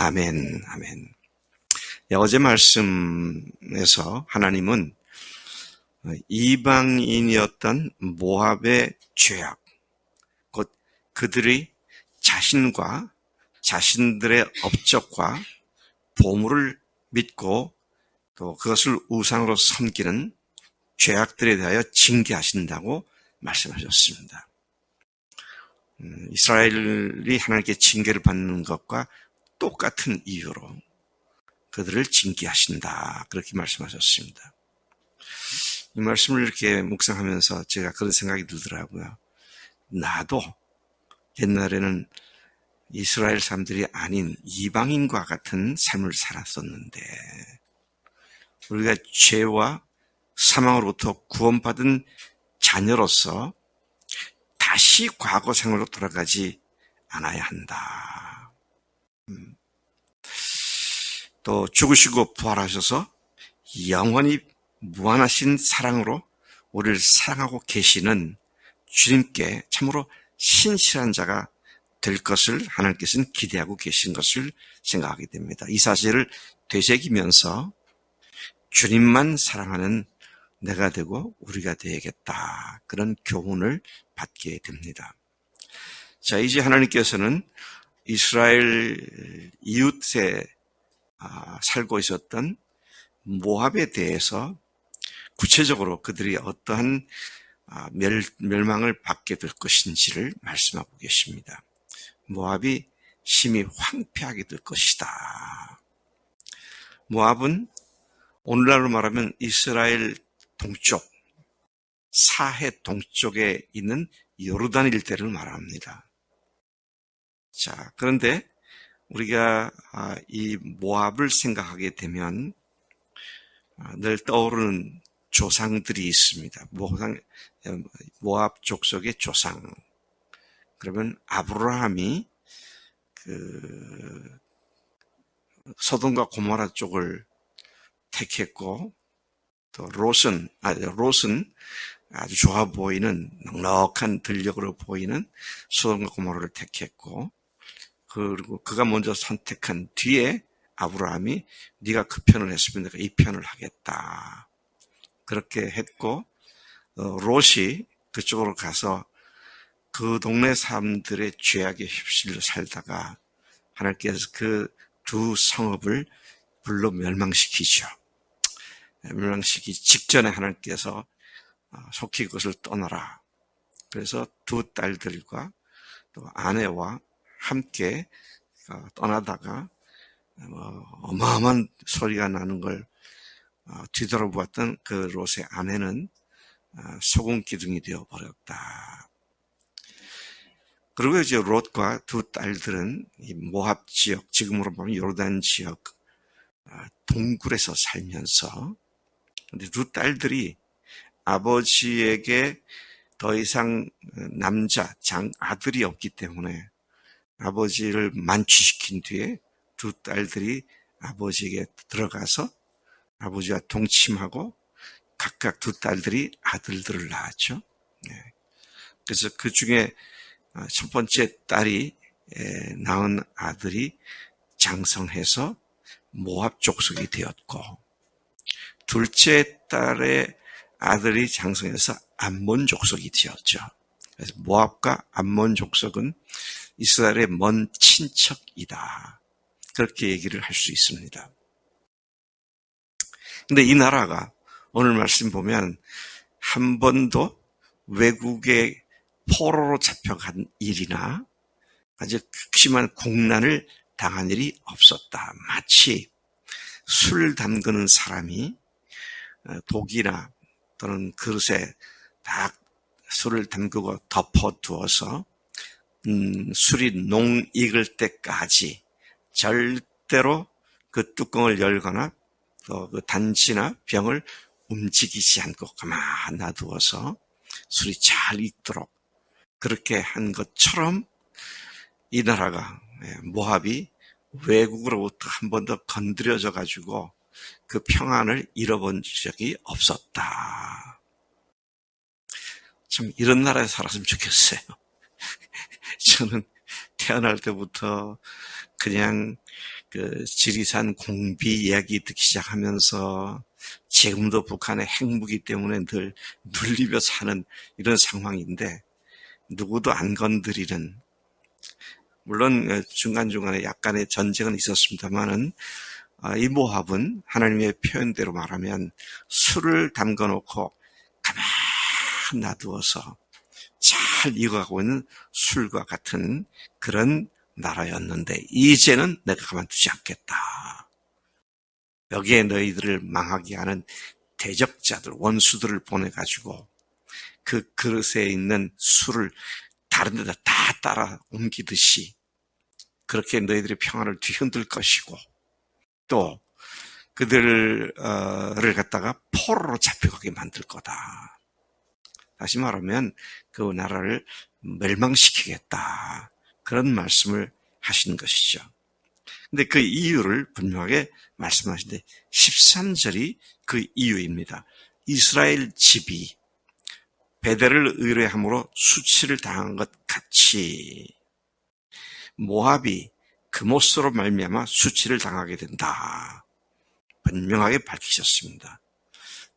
아멘, 아멘. 어제 말씀에서 하나님은 이방인이었던 모압의 죄악, 곧 그들이 자신과 자신들의 업적과 보물을 믿고 또 그것을 우상으로 섬기는 죄악들에 대하여 징계하신다고 말씀하셨습니다. 이스라엘이 하나님께 징계를 받는 것과 똑같은 이유로 그들을 징계하신다, 그렇게 말씀하셨습니다. 이 말씀을 이렇게 묵상하면서 제가 그런 생각이 들더라고요. 나도 옛날에는 이스라엘 사람들이 아닌 이방인과 같은 삶을 살았었는데, 우리가 죄와 사망으로부터 구원받은 자녀로서 다시 과거 생활로 돌아가지 않아야 한다. 또 죽으시고 부활하셔서 영원히 무한하신 사랑으로 우리를 사랑하고 계시는 주님께 참으로 신실한 자가 될 것을 하나님께서는 기대하고 계신 것을 생각하게 됩니다. 이 사실을 되새기면서 주님만 사랑하는 내가 되고 우리가 되야겠다, 그런 교훈을 받게 됩니다. 자, 이제 하나님께서는 이스라엘 이웃에 살고 있었던 모압에 대해서 구체적으로 그들이 어떠한 멸망을 받게 될 것인지를 말씀하고 계십니다. 모압이 심히 황폐하게 될 것이다. 모압은 오늘날로 말하면 이스라엘 동쪽, 사해 동쪽에 있는 요르단 일대를 말합니다. 자, 그런데 우리가 이 모압을 생각하게 되면 늘 떠오르는 조상들이 있습니다. 모압 족속의 조상. 그러면 아브라함이 소돔과 고모라 쪽을 택했고, 또 롯은 아주 좋아 보이는 넉넉한 들녘으로 보이는 소돔과 고모라를 택했고, 그리고 그가 먼저 선택한 뒤에 아브라함이 네가 그 편을 했으면 내가 이 편을 하겠다, 그렇게 했고, 롯이 그쪽으로 가서 그 동네 사람들의 죄악에 휩쓸려 살다가 하나님께서 그 두 성읍을 불로 멸망시키죠. 멸망시키기 직전에 하나님께서 속히 그것을 떠나라. 그래서 두 딸들과 또 아내와 함께 떠나다가 어마어마한 소리가 나는 걸 뒤돌아보았던 그 롯의 아내는 소금 기둥이 되어버렸다. 그리고 이제 롯과 두 딸들은 이 모압 지역, 지금으로 보면 요르단 지역 동굴에서 살면서, 근데 두 딸들이 아버지에게 더 이상 아들이 없기 때문에 아버지를 만취시킨 뒤에 두 딸들이 아버지에게 들어가서 아버지와 동침하고 각각 두 딸들이 아들들을 낳았죠. 그래서 그 중에 첫 번째 딸이 낳은 아들이 장성해서 모압 족속이 되었고, 둘째 딸의 아들이 장성해서 암몬 족속이 되었죠. 그래서 모압과 암몬 족속은 이스라엘의 먼 친척이다, 그렇게 얘기를 할 수 있습니다. 근데 이 나라가 오늘 말씀 보면 한 번도 외국의 포로로 잡혀간 일이나 아주 극심한 공난을 당한 일이 없었다. 마치 술 담그는 사람이 독이나 또는 그릇에 딱 술을 담그고 덮어두어서 술이 농익을 때까지 절대로 그 뚜껑을 열거나 또 그 단지나 병을 움직이지 않고 가만 놔두어서 술이 잘 익도록 그렇게 한 것처럼 이 나라가, 모압이 외국으로부터 한 번 더 건드려져 가지고 그 평안을 잃어본 적이 없었다. 참 이런 나라에 살았으면 좋겠어요. 저는 태어날 때부터 그냥 그 지리산 공비 이야기 듣기 시작하면서 지금도 북한의 핵무기 때문에 늘 눌리며 사는 이런 상황인데 누구도 안 건드리는, 물론 중간중간에 약간의 전쟁은 있었습니다만은 이 모압은 하나님의 표현대로 말하면 술을 담궈놓고 가만 놔두어서 잘 익어가고 있는 술과 같은 그런 나라였는데 이제는 내가 가만두지 않겠다. 여기에 너희들을 망하게 하는 대적자들, 원수들을 보내가지고 그 그릇에 있는 술을 다른 데다 다 따라 옮기듯이 그렇게 너희들의 평화를 뒤흔들 것이고 또 그들을 갖다가 포로로 잡혀가게 만들 거다. 다시 말하면 그 나라를 멸망시키겠다. 그런 말씀을 하신 것이죠. 근데 그 이유를 분명하게 말씀하시는데 13절이 그 이유입니다. 이스라엘 집이 베델을 의뢰함으로 수치를 당한 것 같이 모압이 그모스로 말미암아 수치를 당하게 된다. 분명하게 밝히셨습니다.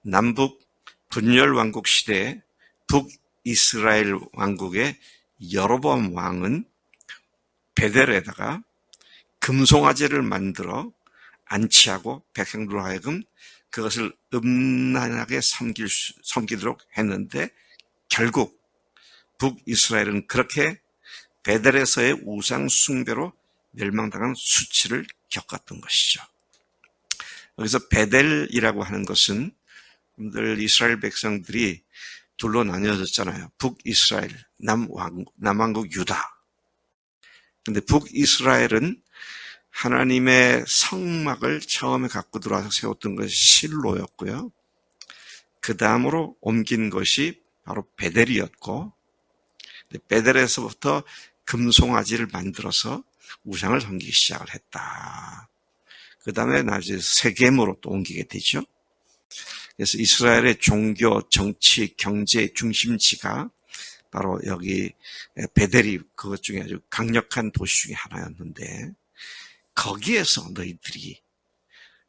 남북 분열 왕국 시대에 북이스라엘 왕국의 여로보암 왕은 베델에다가 금송아지를 만들어 안치하고 백성들로 하여금 그것을 음란하게 섬기도록 했는데 결국 북이스라엘은 그렇게 베델에서의 우상 숭배로 멸망당한 수치를 겪었던 것이죠. 여기서 베델이라고 하는 것은 늘 이스라엘 백성들이 둘로 나뉘어졌잖아요. 북이스라엘, 남왕국 유다. 근데 북이스라엘은 하나님의 성막을 처음에 갖고 들어와서 세웠던 것이 실로였고요. 그 다음으로 옮긴 것이 바로 베델이었고, 베델에서부터 금송아지를 만들어서 우상을 섬기기 시작을 했다. 그 다음에 나중에 세겜으로 또 옮기게 되죠. 그래서 이스라엘의 종교, 정치, 경제 중심지가 바로 여기 베델이 그것 중에 아주 강력한 도시 중에 하나였는데 거기에서 너희들이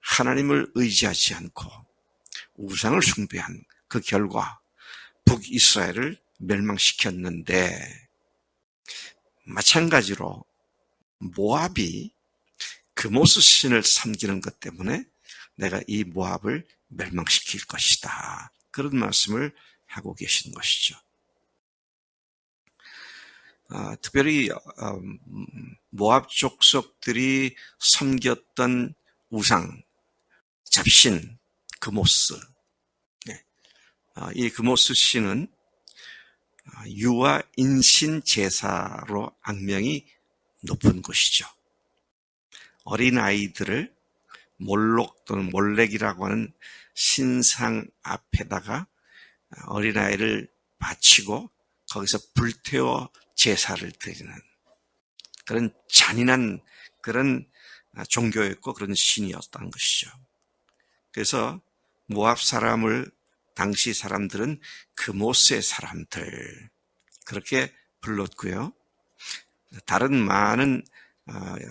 하나님을 의지하지 않고 우상을 숭배한 그 결과 북이스라엘을 멸망시켰는데 마찬가지로 모압이 그모스 신을 섬기는 것 때문에 내가 이 모압을 멸망시킬 것이다. 그런 말씀을 하고 계신 것이죠. 특별히 모압 족속들이 섬겼던 우상, 잡신, 그모스. 이 그모스 신은 유아 인신 제사로 악명이 높은 곳이죠. 어린 아이들을 몰록 또는 몰렉이라고 하는 신상 앞에다가 어린아이를 바치고 거기서 불태워 제사를 드리는 그런 잔인한 그런 종교였고 그런 신이었다는 것이죠. 그래서 모압 사람을 당시 사람들은 그모스의 사람들 그렇게 불렀고요. 다른 많은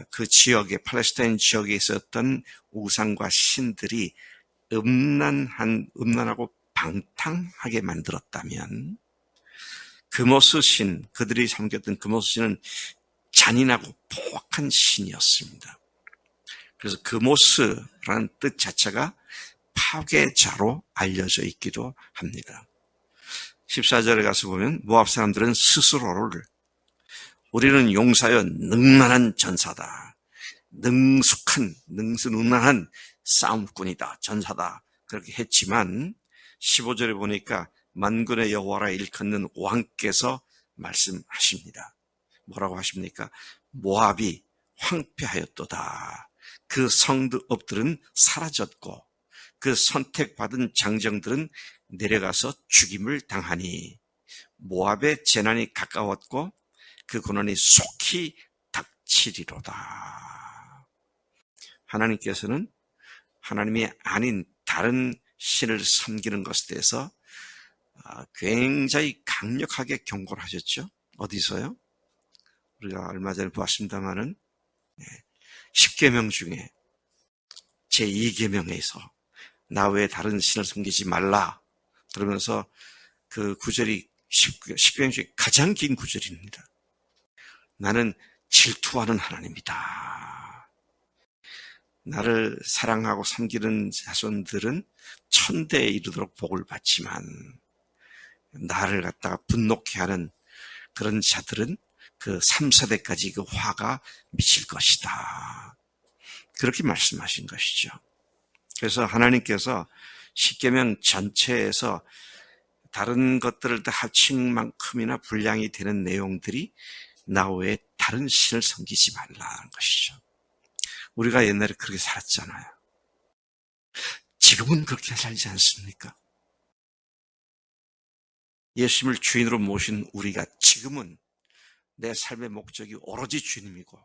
그 지역에 팔레스타인 지역에 있었던 우상과 신들이 음란하고 방탕하게 만들었다면 그모스 신, 그들이 섬겼던 그모스 신은 잔인하고 포악한 신이었습니다. 그래서 그모스라는 뜻 자체가 파괴자로 알려져 있기도 합니다. 14절에 가서 보면 모압 사람들은 스스로를 우리는 용사여 능란한 전사다. 능수능란한 싸움꾼이다. 전사다. 그렇게 했지만 15절에 보니까 만군의 여호와라 일컫는 왕께서 말씀하십니다. 뭐라고 하십니까? 모압이 황폐하였도다. 그 성읍들은 사라졌고 그 선택받은 장정들은 내려가서 죽임을 당하니 모압의 재난이 가까웠고 그 고난이 속히 닥치리로다. 하나님께서는 하나님이 아닌 다른 신을 섬기는 것에 대해서 굉장히 강력하게 경고를 하셨죠. 어디서요? 우리가 얼마 전에 보았습니다마는 십계명 중에 제2계명에서 나 외에 다른 신을 섬기지 말라 그러면서 그 구절이 십계명 중에 가장 긴 구절입니다. 나는 질투하는 하나님이다. 나를 사랑하고 섬기는 자손들은 천대에 이르도록 복을 받지만 나를 갖다가 분노케 하는 그런 자들은 그 3, 4대까지 그 화가 미칠 것이다. 그렇게 말씀하신 것이죠. 그래서 하나님께서 십계명 전체에서 다른 것들을 다 합친 만큼이나 분량이 되는 내용들이 나 외에 다른 신을 섬기지 말라는 것이죠. 우리가 옛날에 그렇게 살았잖아요. 지금은 그렇게 살지 않습니까? 예수님을 주인으로 모신 우리가 지금은 내 삶의 목적이 오로지 주님이고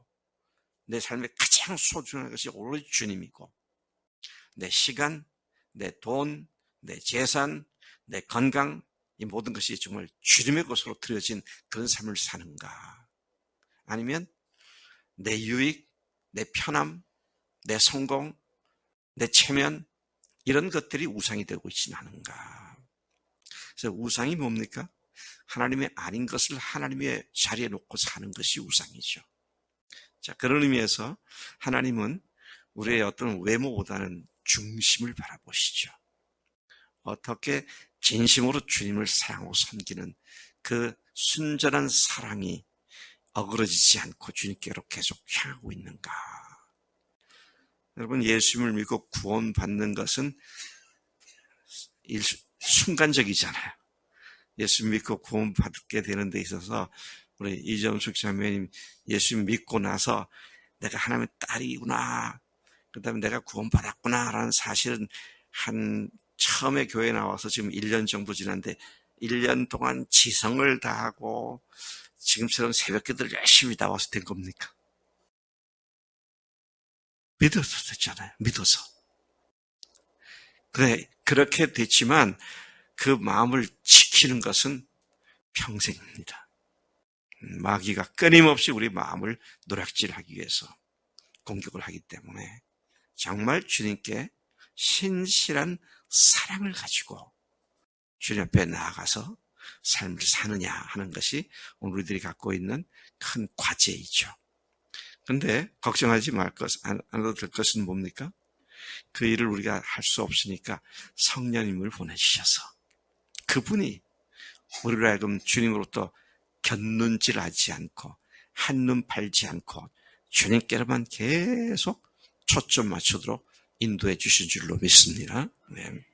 내 삶의 가장 소중한 것이 오로지 주님이고 내 시간, 내 돈, 내 재산, 내 건강 이 모든 것이 정말 주님의 것으로 드려진 그런 삶을 사는가? 아니면 내 유익, 내 편함, 내 성공, 내 체면 이런 것들이 우상이 되고 있지는 않은가? 그래서 우상이 뭡니까? 하나님의 아닌 것을 하나님의 자리에 놓고 사는 것이 우상이죠. 자, 그런 의미에서 하나님은 우리의 어떤 외모보다는 중심을 바라보시죠. 어떻게 진심으로 주님을 사랑하고 섬기는 그 순전한 사랑이 어그러지지 않고 주님께로 계속 향하고 있는가? 여러분, 예수님을 믿고 구원받는 것은 순간적이잖아요. 예수 믿고 구원받게 되는 데 있어서 우리 이정숙 자매님 예수 믿고 나서 내가 하나님의 딸이구나, 그 다음에 내가 구원받았구나 라는 사실은 한 처음에 교회 나와서 지금 1년 정도 지났는데 1년 동안 지성을 다하고 지금처럼 새벽기도를 열심히 나와서 된 겁니까? 믿어서 됐잖아요. 믿어서. 그래, 그렇게 됐지만 그 마음을 지키는 것은 평생입니다. 마귀가 끊임없이 우리 마음을 노략질하기 위해서 공격을 하기 때문에 정말 주님께 신실한 사랑을 가지고 주님 앞에 나아가서 삶을 사느냐 하는 것이 오늘 우리들이 갖고 있는 큰 과제이죠. 그런데 걱정하지 말 것, 안 해도 될 것은 뭡니까? 그 일을 우리가 할 수 없으니까 성령님을 보내주셔서 그분이 우리로 하여금 주님으로부터 곁눈질하지 않고 한눈 팔지 않고 주님께로만 계속 초점 맞추도록 인도해 주신 줄로 믿습니다. 네.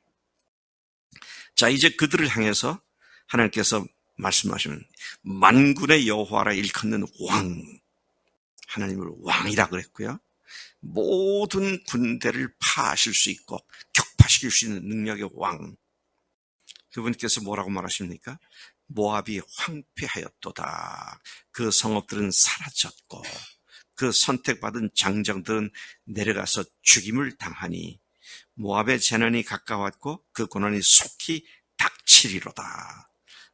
자, 이제 그들을 향해서 하나님께서 말씀하시면 만군의 여호와라 일컫는 왕, 하나님을 왕이라 그랬고요. 모든 군대를 파하실 수 있고 격파시킬 수 있는 능력의 왕, 그분께서 뭐라고 말하십니까? 모압이 황폐하였도다. 그 성읍들은 사라졌고 그 선택받은 장정들은 내려가서 죽임을 당하니 모압의 재난이 가까웠고 그 고난이 속히 닥치리로다.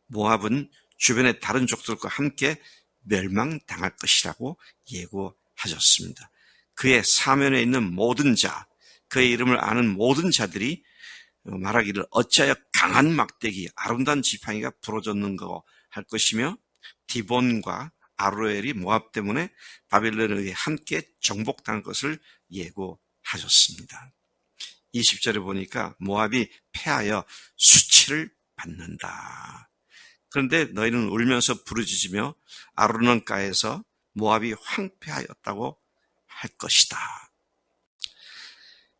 모압은 주변의 다른 족들과 함께 멸망당할 것이라고 예고하셨습니다. 그의 사면에 있는 모든 자, 그의 이름을 아는 모든 자들이 말하기를 어찌하여 강한 막대기, 아름다운 지팡이가 부러졌는가 할 것이며 디본과 아로엘이 모압 때문에 바벨론에 의해 함께 정복당할 것을 예고하셨습니다. 20절에 보니까 모압이 패하여 수치를 받는다. 그런데 너희는 울면서 부르짖으며 아르논가에서 모압이 황폐하였다고 할 것이다.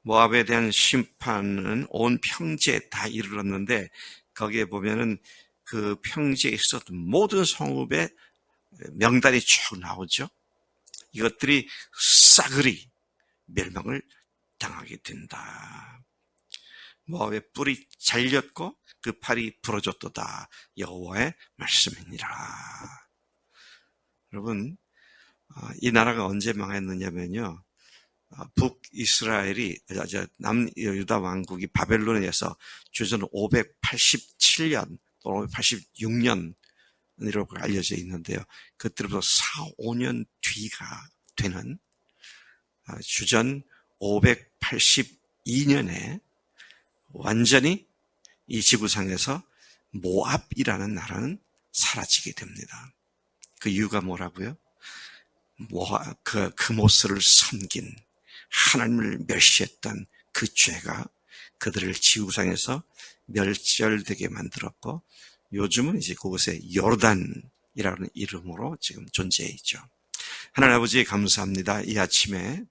모압에 대한 심판은 온 평지에 다 이르렀는데 거기에 보면은 그 평지에 있었던 모든 성읍의 명단이 쭉 나오죠. 이것들이 싸그리 멸망을 당하게 된다. 모압의 뿔이 잘렸고 그 팔이 부러졌도다. 여호와의 말씀이니라. 여러분, 이 나라가 언제 망했느냐면요, 북이스라엘이 남유다 왕국이 바벨론에 의해서 주전 587년 또는 586년이라고 알려져 있는데요. 그때부터 4, 5년 뒤가 되는 주전 582년에 완전히 이 지구상에서 모압이라는 나라는 사라지게 됩니다. 그 이유가 뭐라고요? 그모스를 섬긴 하나님을 멸시했던 그 죄가 그들을 지구상에서 멸절되게 만들었고, 요즘은 이제 그곳에 요르단이라는 이름으로 지금 존재해 있죠. 하나님 아버지 감사합니다. 이 아침에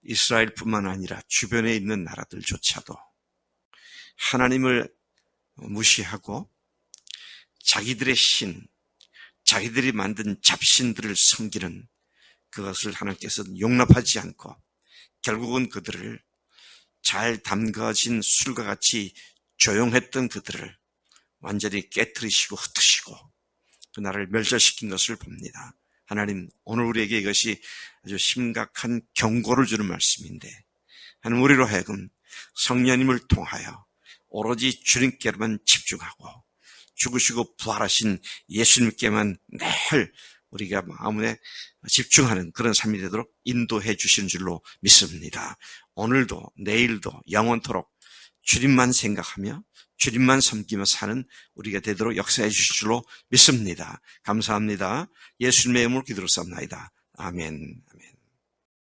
이스라엘뿐만 아니라 주변에 있는 나라들조차도 하나님을 무시하고 자기들의 신, 자기들이 만든 잡신들을 섬기는 그것을 하나님께서 용납하지 않고 결국은 그들을 잘 담가진 술과 같이 조용했던 그들을 완전히 깨트리시고 흩으시고 그 나라를 멸절시킨 것을 봅니다. 하나님, 오늘 우리에게 이것이 아주 심각한 경고를 주는 말씀인데, 하나님, 우리로 하여금 성령님을 통하여 오로지 주님께만 집중하고 죽으시고 부활하신 예수님께만 늘 우리가 마음에 집중하는 그런 삶이 되도록 인도해 주시는 줄로 믿습니다. 오늘도 내일도 영원토록 주님만 생각하며 주님만 섬기며 사는 우리가 되도록 역사해 주실 줄로 믿습니다. 감사합니다. 예수님의 이름으로 기도로 쌉나이다. 아멘.